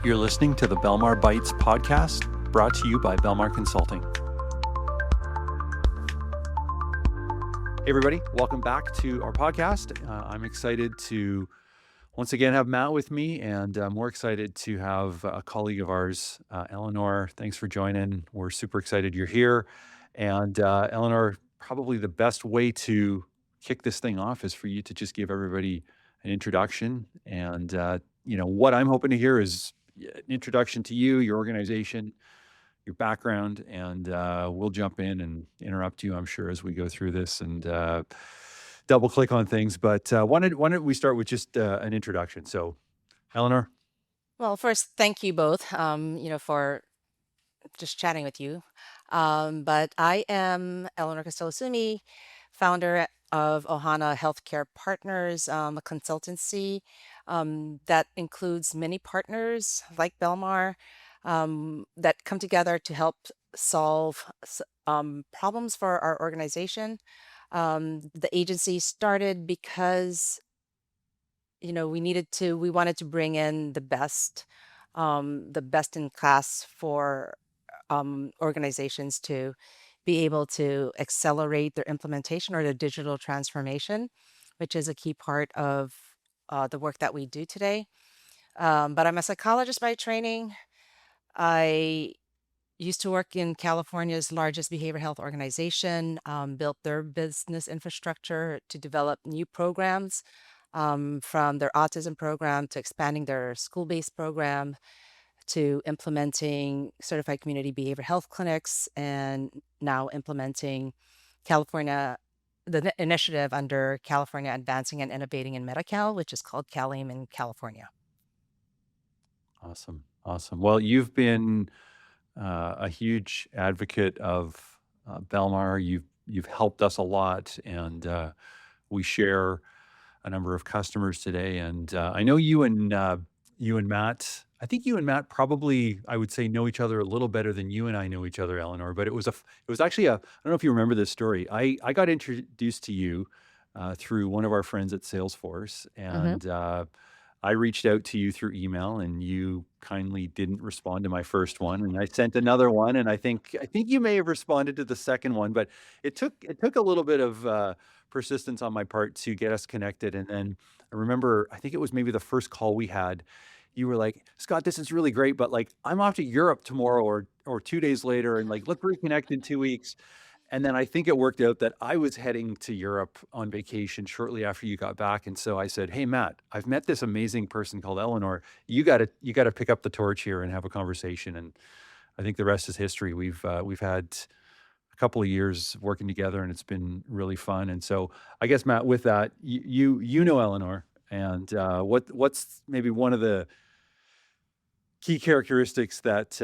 You're listening to the Belmar Bites podcast, brought to you by Belmar Consulting. Hey, everybody. Welcome back to our podcast. I'm excited to once again have Matt with me, and more excited to have a colleague of ours, Eleanor. Thanks for joining. We're super excited you're here. And Eleanor, probably the best way to kick this thing off is for you to just give everybody an introduction. And, what I'm hoping to hear is an introduction to you, your organization, your background, and we'll jump in and interrupt you, I'm sure, as we go through this and double click on things. But why don't we start with just an introduction? So, Eleanor. Well, first, thank you both, for just chatting with you. But I am Eleanor Castillo Sumi, founder of Ohana Healthcare Partners, a consultancy that includes many partners like Belmar that come together to help solve problems for our organization. The agency started because we wanted to bring in the best in class for organizations to be able to accelerate their implementation or their digital transformation, which is a key part of the work that we do today. But I'm a psychologist by training. I used to work in California's largest behavioral health organization, built their business infrastructure to develop new programs, from their autism program to expanding their school-based program to implementing certified community behavioral health clinics, and now implementing the initiative under California Advancing and Innovating in Medi-Cal, which is called CalAIM in California. Awesome. Well, you've been a huge advocate of Belmar. You've helped us a lot, and we share a number of customers today. And I know you and Matt. I think you and Matt probably, I would say, know each other a little better than you and I know each other, Eleanor. But it was actually I don't know if you remember this story. I got introduced to you through one of our friends at Salesforce, hmm and I reached out to you through email, and you kindly didn't respond to my first one, and I sent another one, and I think you may have responded to the second one, but it took a little bit of persistence on my part to get us connected. And then I remember, I think it was maybe the first call we had. You were like, Scott, this is really great, but like I'm off to Europe tomorrow or 2 days later, and like let's reconnect in 2 weeks. And then I think it worked out that I was heading to Europe on vacation shortly after you got back. And so I said, hey, Matt, I've met this amazing person called Eleanor. You got to pick up the torch here and have a conversation. And I think the rest is history. We've had a couple of years working together, and it's been really fun. And so I guess, Matt, with that, you know Eleanor, and what's maybe one of the key characteristics that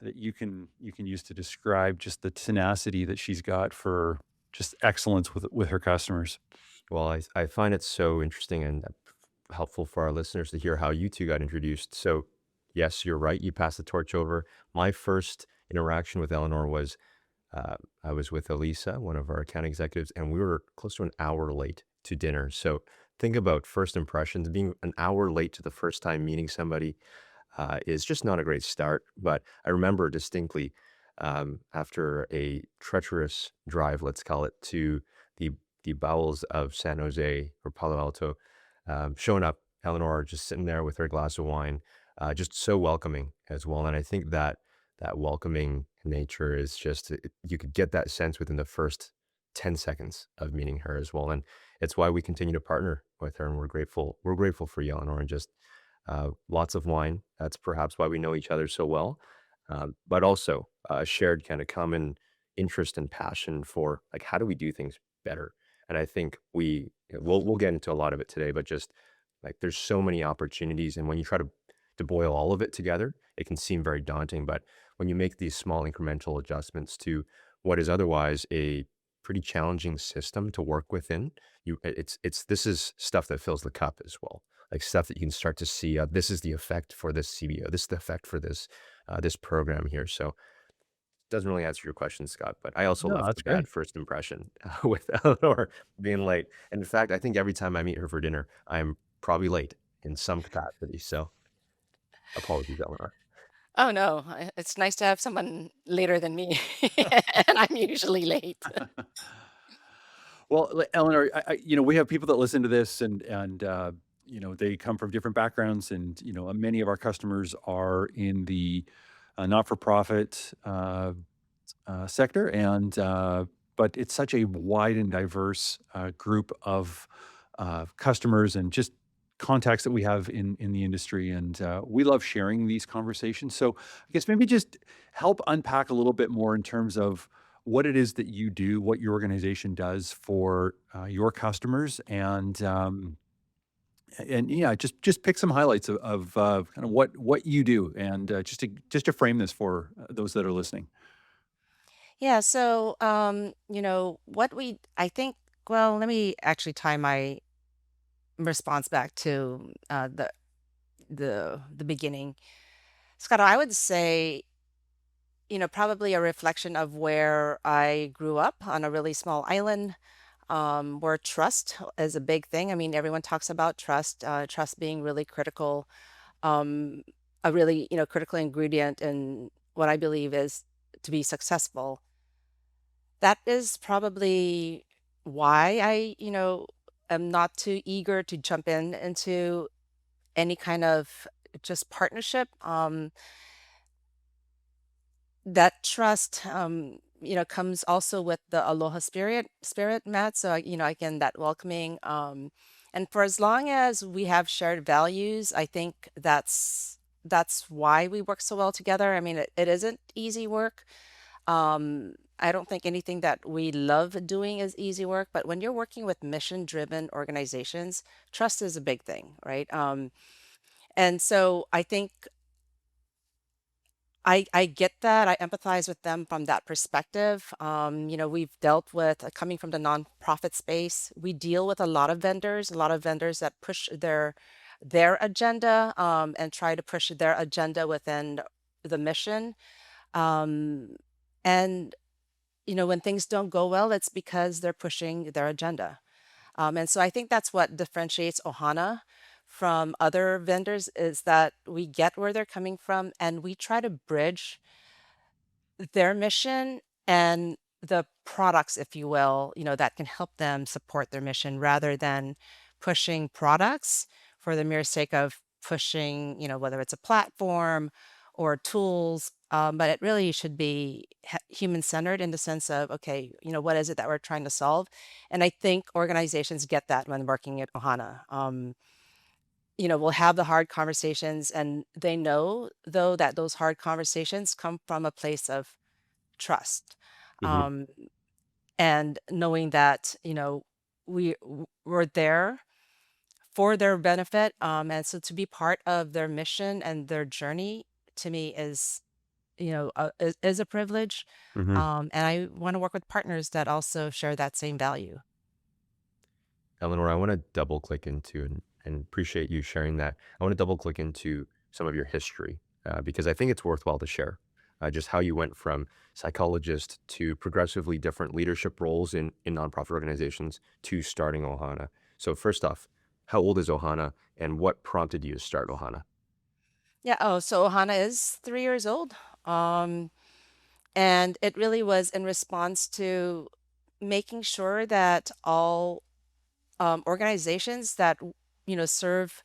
you can use to describe just the tenacity that she's got for just excellence with her customers. Well, I find it so interesting and helpful for our listeners to hear how you two got introduced. So, yes, you're right. You passed the torch over. My first interaction with Eleanor was I was with Elisa, one of our account executives, and we were close to an hour late to dinner. So, think about first impressions. Being an hour late to the first time meeting somebody is just not a great start. But I remember distinctly after a treacherous drive, let's call it, to the the bowels of San Jose or Palo Alto, showing up, Eleanor just sitting there with her glass of wine, just so welcoming as well. And I think that that welcoming nature is just you could get that sense within the first 10 seconds of meeting her as well. And it's why we continue to partner with her, and we're grateful. We're grateful for you, Eleanor, and just lots of wine. That's perhaps why we know each other so well, but also a shared kind of common interest and passion for like how do we do things better. And I think we'll get into a lot of it today, but just like there's so many opportunities, and when you try to boil all of it together, it can seem very daunting. But when you make these small incremental adjustments to what is otherwise a pretty challenging system to work within, it's this is stuff that fills the cup as well. Like stuff that you can start to see. This is the effect for this CBO. This is the effect for this program here. So doesn't really answer your question, Scott, but I also No, left that's a great. bad first impression with Eleanor being late. And in fact, I think every time I meet her for dinner, I'm probably late in some capacity. So Apologies, Eleanor. Oh no, it's nice to have someone later than me, and I'm usually late. Well, Eleanor, we have people that listen to this, and they come from different backgrounds, and many of our customers are in the not-for-profit sector, and but it's such a wide and diverse group of customers and just contacts that we have in the industry, and we love sharing these conversations. So I guess maybe just help unpack a little bit more in terms of what it is that you do, what your organization does for your customers, and yeah, just pick some highlights of kind of what you do, and just to frame this for those that are listening. Yeah, so what we I think well, let me actually tie my response back to the beginning. Scott, I would say, probably a reflection of where I grew up on a really small island, where trust is a big thing. I mean, everyone talks about trust, trust being really critical, um, a really, critical ingredient in what I believe is to be successful. That is probably why I, am not too eager to jump into any kind of just partnership. That trust, comes also with the aloha spirit, Matt. So, again, that welcoming. And for as long as we have shared values, I think that's why we work so well together. I mean, it isn't easy work. I don't think anything that we love doing is easy work, but when you're working with mission-driven organizations, trust is a big thing, right? And so I think I get that. I empathize with them from that perspective. We've dealt with coming from the nonprofit space. We deal with a lot of vendors that push their agenda, and try to push their agenda within the mission. Um, and when things don't go well, it's because they're pushing their agenda. And so I think that's what differentiates Ohana from other vendors is that we get where they're coming from and we try to bridge their mission and the products, if you will, that can help them support their mission rather than pushing products for the mere sake of pushing, whether it's a platform or tools. But it really should be human centered in the sense of, okay, what is it that we're trying to solve? And I think organizations get that when working at Ohana. We'll have the hard conversations, and they know, though, that those hard conversations come from a place of trust, Hmm. um, and knowing that we're there for their benefit, and so to be part of their mission and their journey to me is is a privilege, Hmm. and I want to work with partners that also share that same value. Eleanor, I want to double click into and appreciate you sharing that. I want to double click into some of your history because I think it's worthwhile to share just how you went from psychologist to progressively different leadership roles in nonprofit organizations to starting Ohana. So, first off, how old is Ohana and what prompted you to start Ohana? Yeah. Oh, so Ohana is 3 years old, um, and it really was in response to making sure that all organizations that serve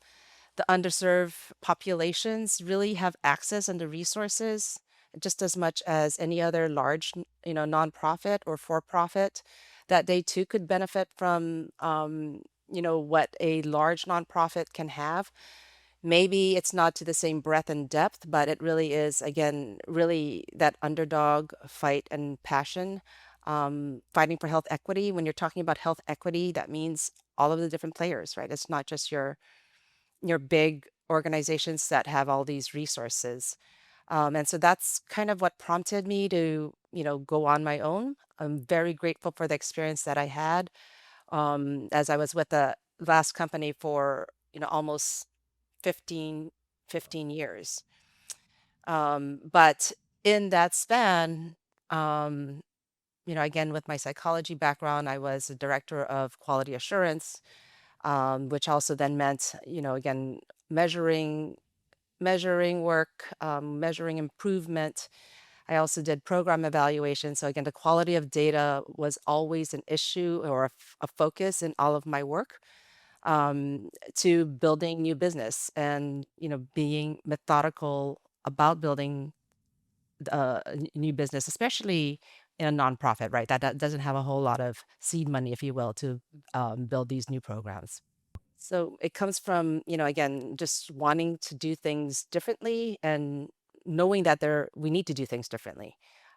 the underserved populations really have access and the resources just as much as any other large nonprofit or for profit, that they too could benefit from what a large nonprofit can have. Maybe it's not to the same breadth and depth, but it really is, again, really that underdog fight and passion, fighting for health equity. When you're talking about health equity, that means all of the different players, right? It's not just your big organizations that have all these resources. And so that's kind of what prompted me to, go on my own. I'm very grateful for the experience that I had, as I was with the last company for, almost 15, 15 years. But in that span, um, again, with my psychology background, I was a director of quality assurance, which also then meant, again, measuring measuring work, measuring improvement. I also did program evaluation. So again, the quality of data was always an issue or a focus in all of my work, to building new business and, being methodical about building new business, especially in a nonprofit, right? That doesn't have a whole lot of seed money, if you will, to build these new programs. So it comes from, again, just wanting to do things differently and knowing that we need to do things differently.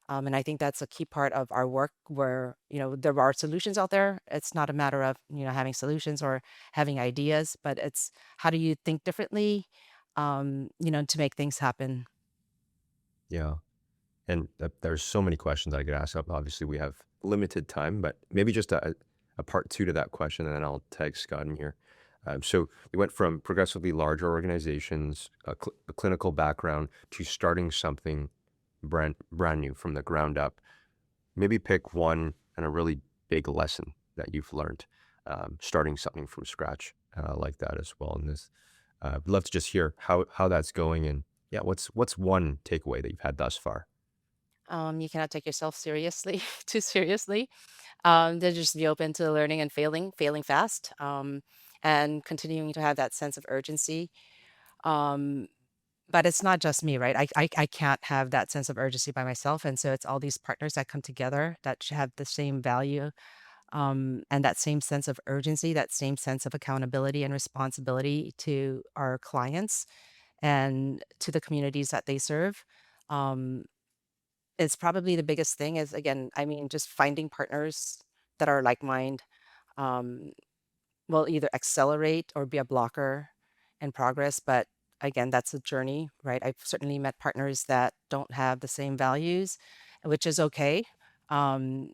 And I think that's a key part of our work where, there are solutions out there. It's not a matter of, having solutions or having ideas, but it's how do you think differently, to make things happen. Yeah. And there's so many questions I could ask. Obviously, we have limited time, but maybe just a part two to that question, and then I'll tag Scott in here. So you went from progressively larger organizations, a clinical background, to starting something brand new from the ground up. Maybe pick one and a really big lesson that you've learned, starting something from scratch. Like that as well. In this, I'd love to just hear how that's going, and yeah, what's one takeaway that you've had thus far? You cannot take yourself seriously, too seriously. To just be open to learning and failing fast, and continuing to have that sense of urgency. Um, but it's not just me, right? I can't have that sense of urgency by myself. And so it's all these partners that come together that have the same value, and that same sense of urgency, that same sense of accountability and responsibility to our clients and to the communities that they serve. Um, it's probably the biggest thing is, again, I mean, just finding partners that are like mind, um, will either accelerate or be a blocker in progress. But again, that's a journey, right? I've certainly met partners that don't have the same values, which is okay. Um,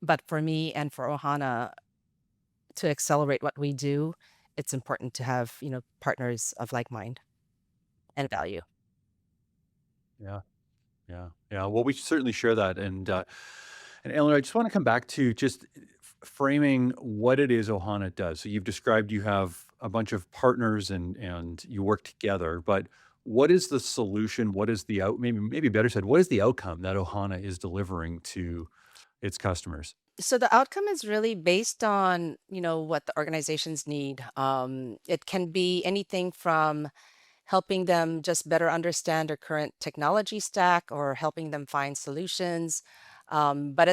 but for me and for Ohana to accelerate what we do, it's important to have, partners of like mind and value. Yeah. Yeah, yeah. Well, we certainly share that, and Eleanor, I just want to come back to just framing what it is Ohana does. So you've described you have a bunch of partners and you work together, but what is the solution? What is the maybe better said, what is the outcome that Ohana is delivering to its customers? So the outcome is really based on, what the organizations need. It can be anything from helping them just better understand their current technology stack or helping them find solutions. But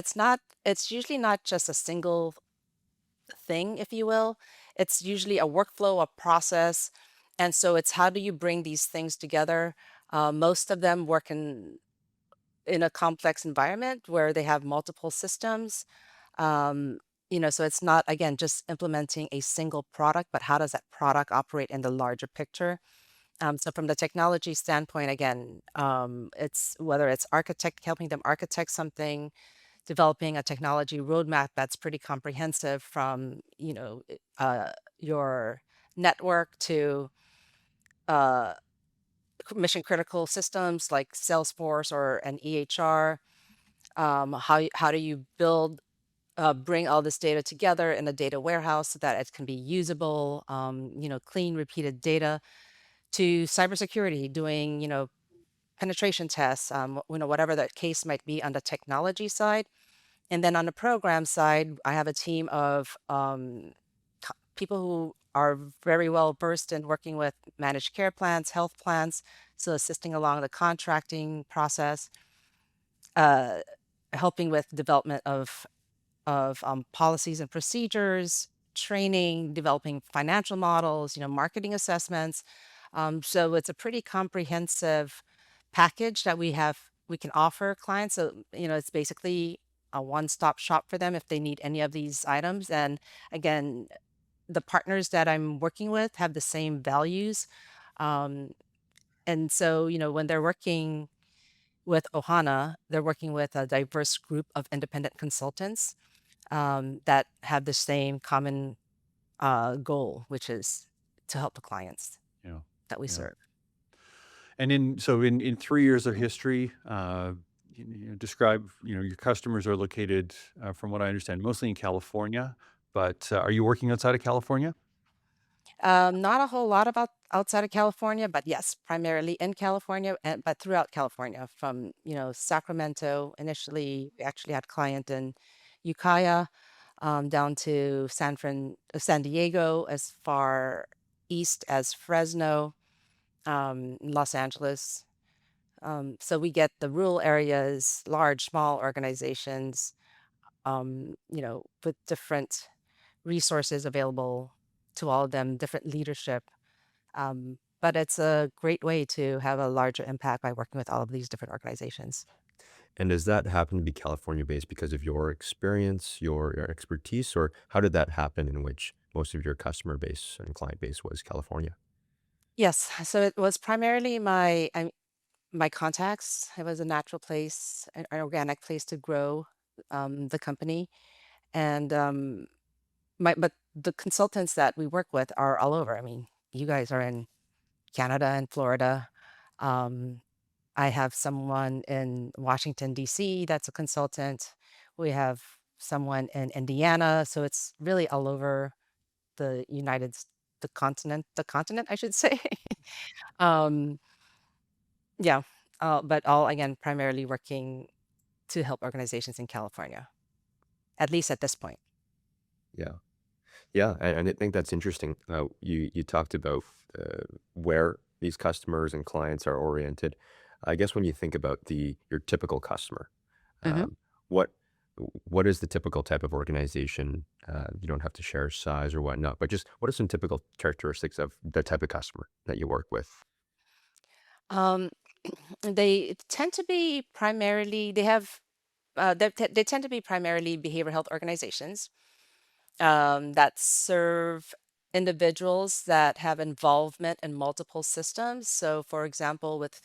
it's usually not just a single thing, if you will. It's usually a workflow, a process. And so it's how do you bring these things together? Most of them work in a complex environment where they have multiple systems. Um, so it's not, again, just implementing a single product, but how does that product operate in the larger picture? So from the technology standpoint, again, it's whether it's helping them architect something, developing a technology roadmap that's pretty comprehensive from, your network to uh, mission critical systems like Salesforce or an EHR. How do you bring all this data together in a data warehouse so that it can be usable, clean, repeated data to cybersecurity, doing, penetration tests, whatever that case might be on the technology side. And then on the program side, I have a team of people who are very well versed in working with managed care plans, health plans, so assisting along the contracting process, uh, helping with development of policies and procedures, training, developing financial models, marketing assessments. So it's a pretty comprehensive package that we can offer clients. So, it's basically a one-stop shop for them if they need any of these items. And again, the partners that I'm working with have the same values. Um, and so, when they're working with Ohana, they're working with a diverse group of independent consultants, that have the same common goal, which is to help the clients Yeah. that we Yeah. serve. And in 3 years of history, describe, your customers are located, from what I understand, mostly in California, but are you working outside of California? Not a whole lot about outside of California, but yes, primarily in California, but throughout California, from Sacramento. Initially, we actually had client in Ukiah, down to San Diego, as far east as Fresno, Los Angeles. So we get the rural areas, large, small organizations, with different resources available to all of them, different leadership. But it's a great way to have a larger impact by working with all of these different organizations. And does that happen to be California-based because of your experience, your expertise, or how did that happen in which most of your customer base and client base was California? Yes, so it was primarily my contacts. It was a natural place, an organic place to grow the company, and but the consultants that we work with are all over. I mean, you guys are in Canada and Florida. Um, I have someone in Washington, D.C. that's a consultant. We have someone in Indiana. So it's really all over the the continent, I should say. um, yeah. But all, again, primarily working to help organizations in California, at least at this point. Yeah. Yeah, and I think that's interesting. You talked about where these customers and clients are oriented. I guess when you think about your typical customer, Hmm. um, what what is the typical type of organization? You don't have to share size or whatnot, but just what are some typical characteristics of the type of customer that you work with? Um, they tend to be primarily, they have, they tend to be primarily behavioral health organizations that serve individuals that have involvement in multiple systems. So, for example, with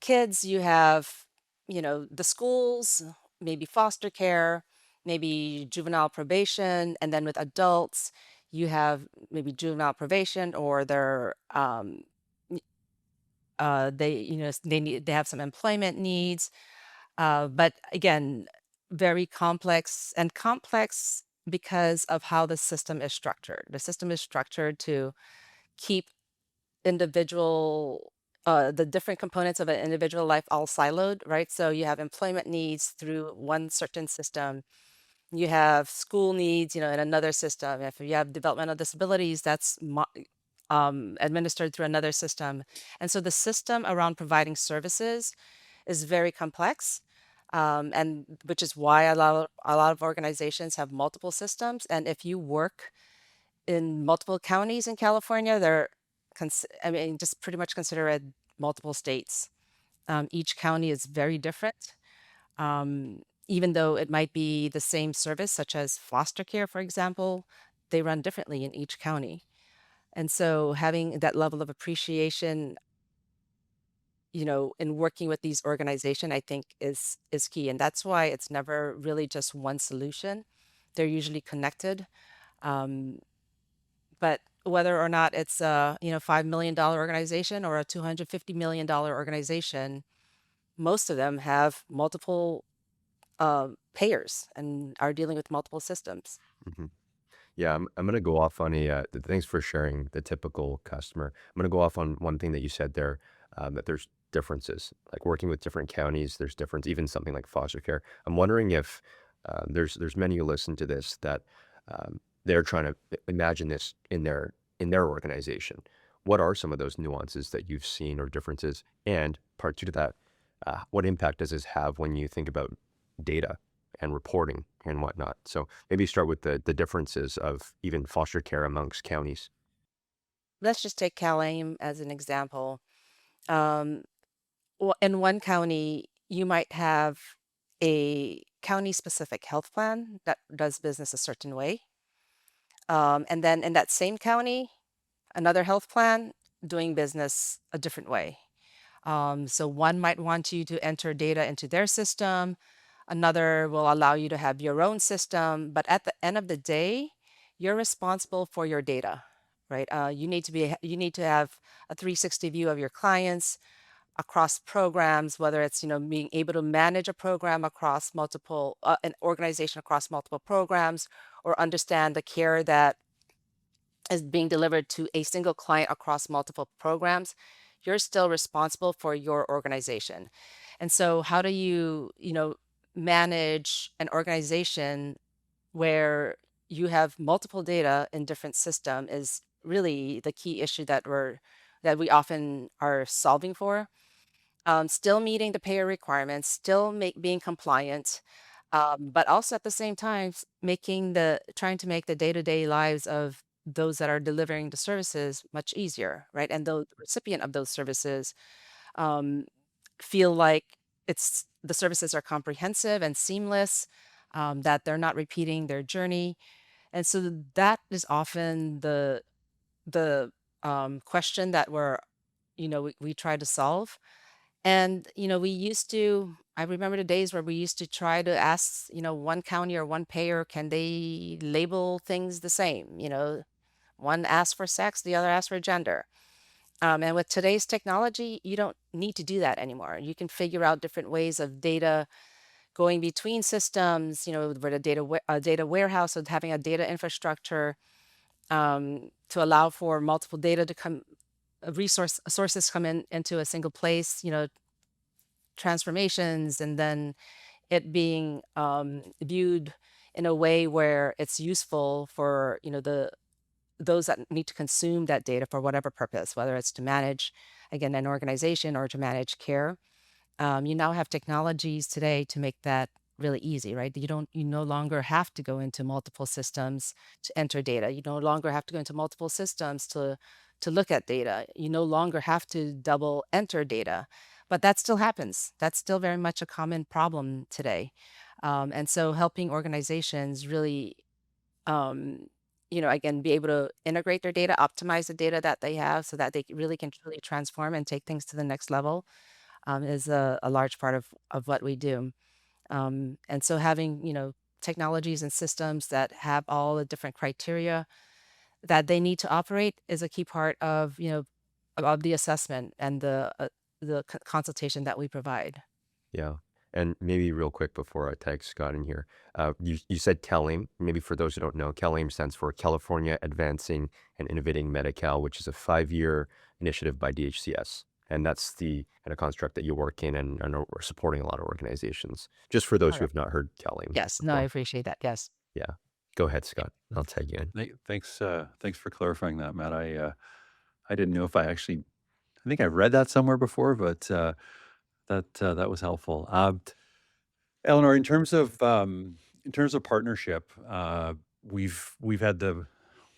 kids, you have, the schools, maybe foster care, maybe juvenile probation, and then with adults, you have maybe juvenile probation or they have some employment needs. But again, very complex because of how the system is structured. The system is structured to keep the different components of an individual life all siloed, right? So you have employment needs through one certain system. You have school needs, in another system. If you have developmental disabilities, that's administered through another system. And so the system around providing services is very complex, and which is why a lot of organizations have multiple systems. And if you work in multiple counties in California, I mean, just pretty much consider it multiple states. Each county is very different, even though it might be the same service, such as foster care, for example. They run differently in each county. And so having that level of appreciation, in working with these organizations, I think is key. And that's why it's never really just one solution. They're usually connected. Um, but whether or not it's a $5 million organization or a $250 million organization, most of them have multiple payers and are dealing with multiple systems. hmm Yeah, I'm gonna go off on thanks for sharing the typical customer. I'm gonna go off on one thing that you said there, that there's differences, like working with different counties, there's difference, even something like foster care. I'm wondering if there's many who listen to this that they're trying to imagine this in their organization. What are some of those nuances that you've seen or differences? And part two to that, what impact does this have when you think about data and reporting and whatnot? So maybe start with the differences of even foster care amongst counties. Let's just take CalAIM as an example. Um, in one county, you might have a county specific health plan that does business a certain way. And then in that same county, another health plan doing business a different way. So one might want you to enter data into their system, another will allow you to have your own system. But at the end of the day, you're responsible for your data, right? You need to have a 360 view of your clients across programs, whether it's being able to manage a program across an organization across multiple programs, or understand the care that is being delivered to a single client across multiple programs, you're still responsible for your organization. And so how do you, manage an organization where you have multiple data in different system is really the key issue that we often are solving for. Still meeting the payer requirements, still being compliant, but also at the same time trying to make the day-to-day lives of those that are delivering the services much easier, right? And the recipient of those services um, feel like the services are comprehensive and seamless, that they're not repeating their journey. And so that is often the question that we try to solve. And I remember the days where we used to try to ask, one county or one payer, can they label things the same? One asks for sex, the other asks for gender. And with today's technology, you don't need to do that anymore. You can figure out different ways of data going between systems, with a data warehouse, so having a data infrastructure to allow for multiple data to come, sources come into a single place, transformations, and then it being viewed in a way where it's useful for those that need to consume that data for whatever purpose, whether it's to manage, again, an organization or to manage care. You now have technologies today to make that really easy, right? You no longer have to go into multiple systems to enter data. You no longer have to go into multiple systems to look at data. You no longer have to double enter data, but that still happens. That's still very much a common problem today. And so helping organizations really, um, again, be able to integrate their data, optimize the data that they have so that they really can truly transform and take things to the next level, is a large part of what we do. And so having, technologies and systems that have all the different criteria that they need to operate is a key part of, of the assessment and the consultation that we provide. Yeah. And maybe real quick before I tag Scott in here, you said CalAIM. Maybe for those who don't know, CalAIM stands for California Advancing and Innovating Medi-Cal, which is a 5-year initiative by DHCS. And that's the kind of construct that you work in and are supporting a lot of organizations. Just for those All who right. have not heard CalAIM Yes. No, I before. appreciate that. Yes. Yeah. Go ahead, Scott. I'll tag you in. Thanks for clarifying that, Matt. I didn't know if I think I read that somewhere before, but that was helpful. Eleanor, in terms of partnership, we've had the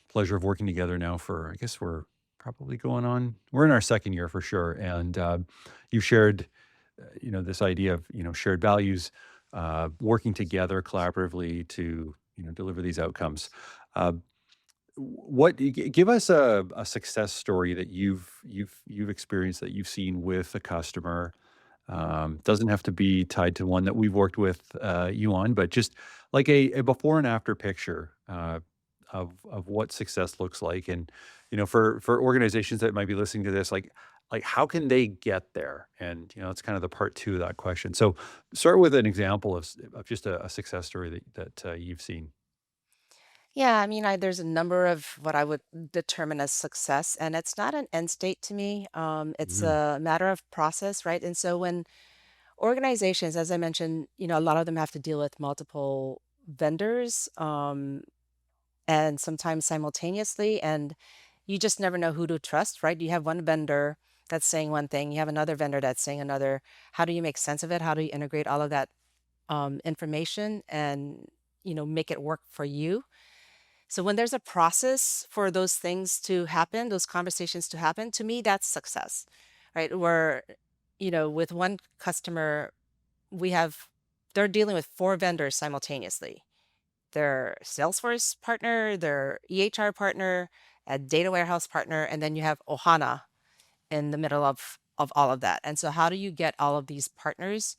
pleasure of working together now for, I guess we're in our second year for sure, and you shared this idea of shared values, working together collaboratively to deliver these outcomes. Uh, give us a success story that you've experienced, that you've seen with a customer. Doesn't have to be tied to one that we've worked with you on, but just like a before and after picture of what success looks like. And for organizations that might be listening to this, like how can they get there? And it's kind of the part two of that question. So start with an example of just a success story that you've seen. Yeah, I mean, there's a number of what I would determine as success, and it's not an end state to me. It's Mhm. a matter of process, right? And so when organizations, as I mentioned, a lot of them have to deal with multiple vendors, and sometimes simultaneously, and you just never know who to trust, right? You have one vendor that's saying one thing, you have another vendor that's saying another. How do you make sense of it? How do you integrate all of that information and make it work for you? So when there's a process for those things to happen, those conversations to happen, to me, that's success, right? Where, with one customer, we have, they're dealing with four vendors simultaneously. Their Salesforce partner, their EHR partner, a data warehouse partner, and then you have Ohana in the middle of all of that. And so how do you get all of these partners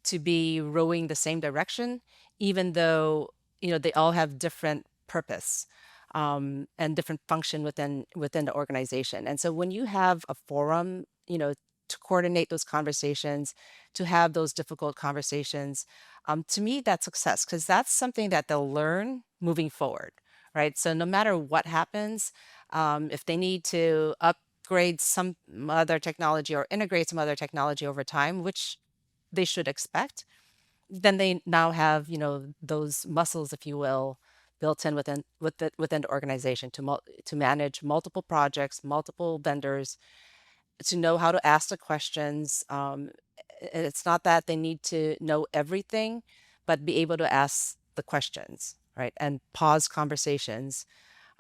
to be rowing the same direction, even though they all have different purpose, and different function within the organization. And so when you have a forum, to coordinate those conversations, to have those difficult conversations, to me that's success because that's something that they'll learn moving forward, right? So no matter what happens, if they need to upgrade some other technology or integrate some other technology over time, which they should expect, then they now have, those muscles, if you will, built in within the organization to manage multiple projects, multiple vendors, to know how to ask the questions. It's not that they need to know everything, but be able to ask the questions, right? And pause conversations,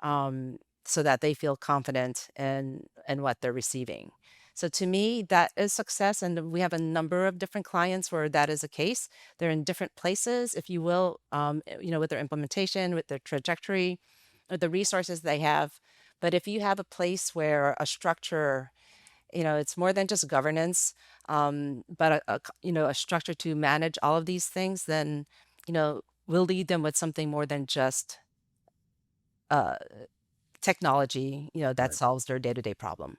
so that they feel confident in what they're receiving. So to me, that is success. And we have a number of different clients where that is the case. They're in different places, if you will, with their implementation, with their trajectory, or the resources they have. But if you have a place where a structure, it's more than just governance, but a structure to manage all of these things, then, we'll lead them with something more than just uh, technology, that Right. solves their day-to-day problem.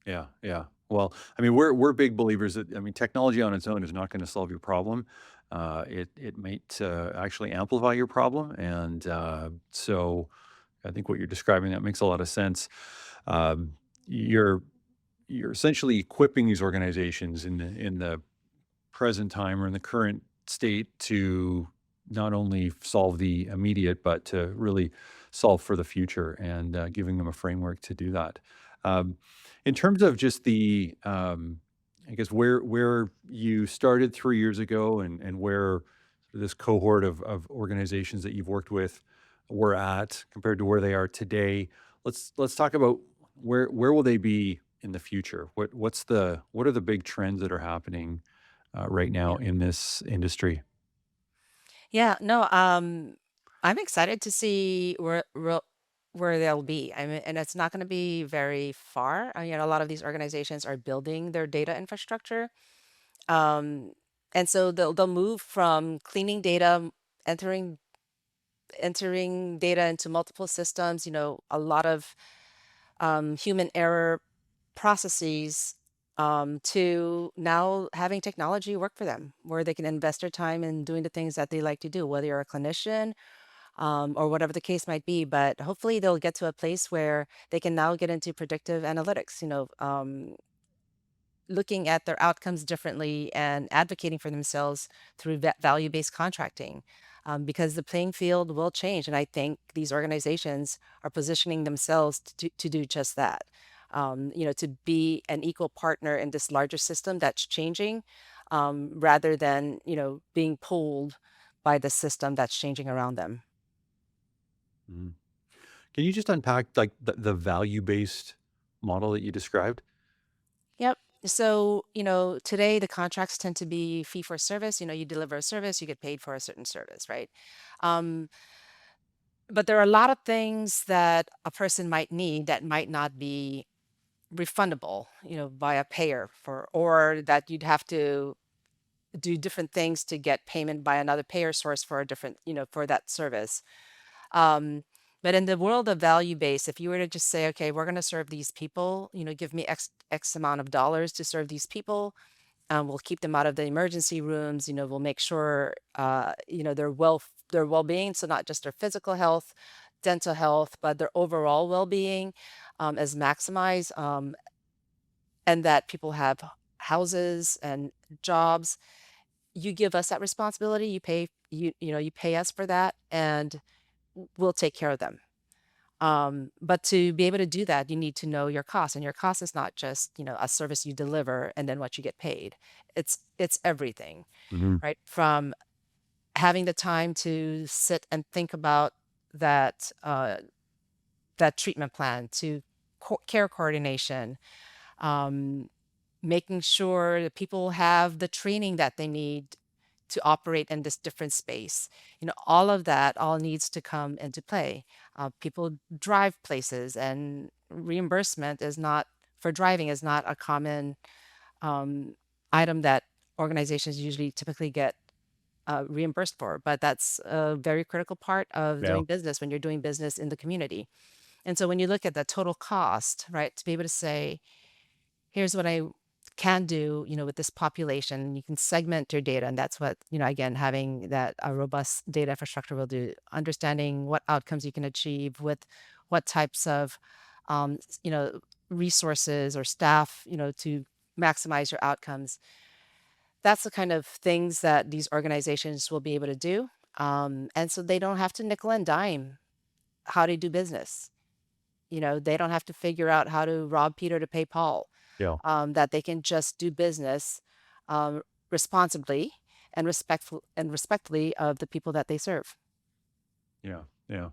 Yeah, yeah. Well, I mean, we're big believers that, I mean, technology on its own is not going to solve your problem. It might actually amplify your problem, and so I think what you're describing, that makes a lot of sense. Um, you're you're essentially equipping these organizations in the present time or in the current state to not only solve the immediate, but to really solve for the future, and giving them a framework to do that. Um, in terms of just I guess where you started 3 years ago, and where this cohort of organizations that you've worked with were at compared to where they are today, let's talk about where will they be in the future? What are the big trends that are happening right Yeah. now in this industry? Yeah, no, I'm excited to see where they'll be. I mean, and it's not going to be very far. A lot of these organizations are building their data infrastructure. Um, and so they'll move from cleaning data, entering entering data into multiple systems, a lot of human error processes, to now having technology work for them, where they can invest their time in doing the things that they like to do, whether you're a clinician, or whatever the case might be. But hopefully, they'll get to a place where they can now get into predictive analytics, looking at their outcomes differently and advocating for themselves through value-based contracting, because the playing field will change. And I think these organizations are positioning themselves to do just that. To be an equal partner in this larger system that's changing, rather than, being pulled by the system that's changing around them. Mhm. Can you just unpack like the value-based model that you described? Yep. So, today the contracts tend to be fee for service. You deliver a service, you get paid for a certain service, right? Um, but there are a lot of things that a person might need that might not be refundable, by a payer for, or that you'd have to do different things to get payment by another payer source for a different, for that service. Um, but in the world of value based, if you were to just say, okay, we're going to serve these people, give me X amount of dollars to serve these people. We'll keep them out of the emergency rooms. We'll make sure, their well-being. So not just their physical health, dental health, but their overall well-being, is maximized, and that people have houses and jobs. You give us that responsibility. You pay us for that, and we'll take care of them. But to be able to do that, you need to know your cost, and your cost is not just, a service you deliver and then what you get paid. It's everything, Mhm. right? From having the time to sit and think about that that treatment plan, to care coordination, um, making sure that people have the training that they need to operate in this different space. All of that all needs to come into play. People drive places, and reimbursement is not for driving is not a common, um, item that organizations usually typically get reimbursed for. But that's a very critical part of Yeah. doing business when you're doing business in the community. And so when you look at the total cost, right, to be able to say, here's what I can do, with this population. You can segment your data, and that's what, again, having that a robust data infrastructure will do. Understanding what outcomes you can achieve with what types of, resources or staff, to maximize your outcomes. That's the kind of things that these organizations will be able to do. And so they don't have to nickel and dime how to do business. They don't have to figure out how to rob Peter to pay Paul. Yeah. That they can just do business um, responsibly and respectfully of the people that they serve. Yeah. Yeah.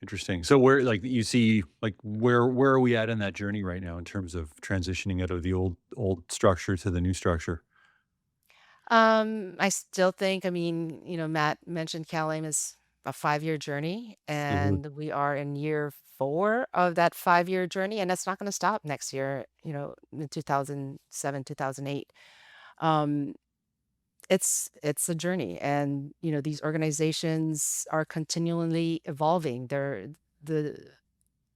Interesting. So where like you see like where are we at in that journey right now in terms of transitioning out of the old structure to the new structure? I still think, I mean, Matt mentioned CalAIM is a 5-year journey, Hmm. and we are in year 4 of that 5-year journey, and that's not going to stop next year, in 2007, 2008. Um, it's a journey, and these organizations are continually evolving. The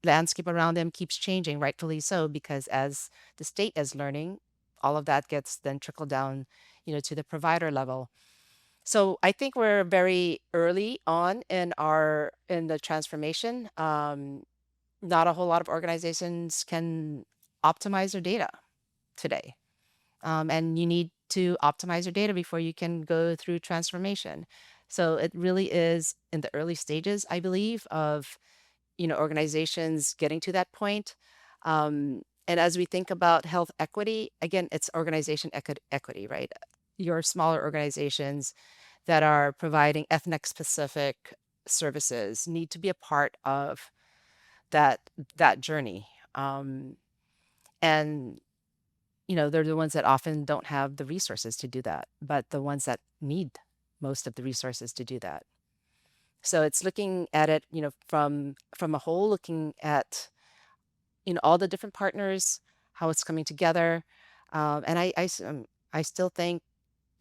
landscape around them keeps changing, rightfully so, because as the state is learning, all of that gets then trickled down, to the provider level. So I think we're very early on in the transformation. Not a whole lot of organizations can optimize their data today, and you need to optimize your data before you can go through transformation. So it really is in the early stages, I believe, of organizations getting to that point. And as we think about health equity, again, it's organization equity, right? Your smaller organizations that are providing ethnic specific services need to be a part of that that journey. And they're the ones that often don't have the resources to do that, but the ones that need most of the resources to do that. So it's looking at it, from a whole, looking at all the different partners, how it's coming together. And I still think,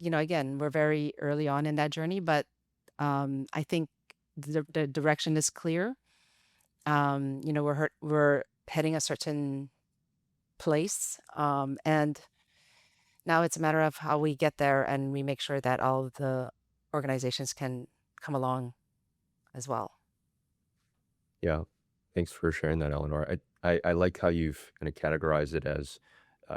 again, we're very early on in that journey, but I think the direction is clear. We're heading a certain place, and now it's a matter of how we get there and we make sure that all of the organizations can come along as well. Yeah. Thanks for sharing that, Eleanor. I like how you've kind of categorized it as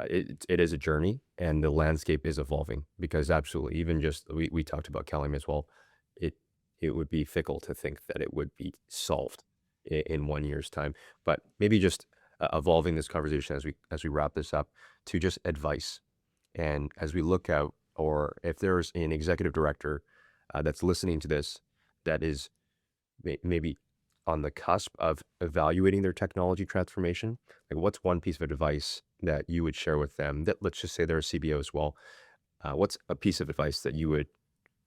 it is a journey and the landscape is evolving because absolutely, even just we talked about CalAIM as well. It it would be fickle to think that it would be solved in 1 year's time. But maybe just evolving this conversation as we wrap this up to just advice. And as we look out, or if there's an executive director that's listening to this that is maybe on the cusp of evaluating their technology transformation, like what's one piece of advice that you would share with them that let's just say they're a CBO as well. What's a piece of advice that you would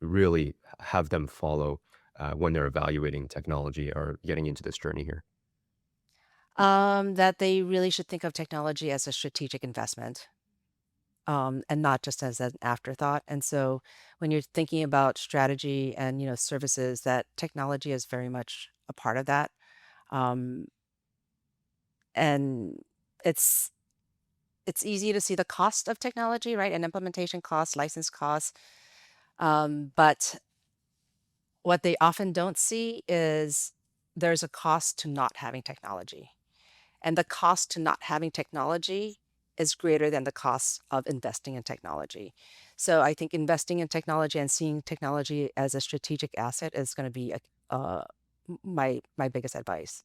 really have them follow when they're evaluating technology or getting into this journey here? That they really should think of technology as a strategic investment, and not just as an afterthought. And so when you're thinking about strategy and, services, that technology is very much a part of that. Um, and it's it's easy to see the cost of technology, right? And implementation costs, license costs. But what they often don't see is there's a cost to not having technology. And the cost to not having technology is greater than the cost of investing in technology. So I think investing in technology and seeing technology as a strategic asset is going to be my biggest advice.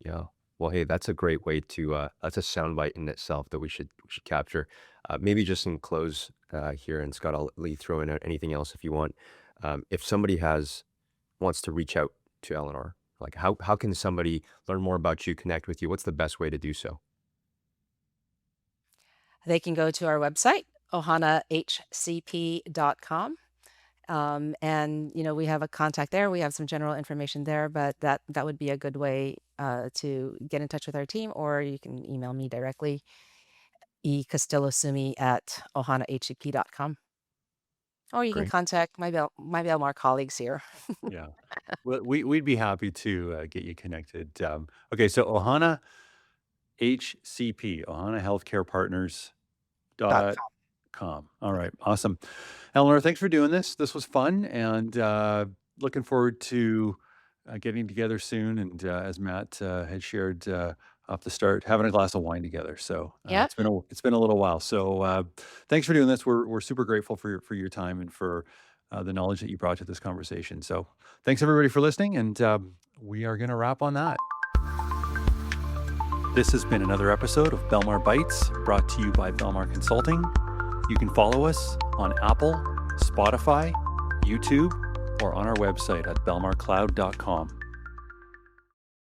Yeah. Well, hey, that's a great way to that's a soundbite in itself that we should capture. Maybe just in close here, and Scott, I'll let you throw in anything else if you want. If somebody has wants to reach out to Eleanor, like how can somebody learn more about you, connect with you? What's the best way to do so? They can go to our website, ohanahcp.com. And we have a contact there. We have some general information there, but that would be a good way to get in touch with our team, or you can email me directly, ecastillosumi@ohanahcp.com. Or you can Great. contact my Belmar colleagues here. Yeah. Well, we'd be happy to get you connected. Okay, so Ohana HCP, Ohana Healthcare Partners. dot dot com. All right. Awesome. Eleanor, thanks for doing this. This was fun, and looking forward to getting together soon. And as Matt had shared off the start, having a glass of wine together. So Yep. it's been a little while. So thanks for doing this. We're super grateful for your time and for the knowledge that you brought to this conversation. So thanks everybody for listening, and we are going to wrap on that. This has been another episode of Belmar Bites, brought to you by Belmar Consulting. You can follow us on Apple, Spotify, YouTube, or on our website at belmarcloud.com.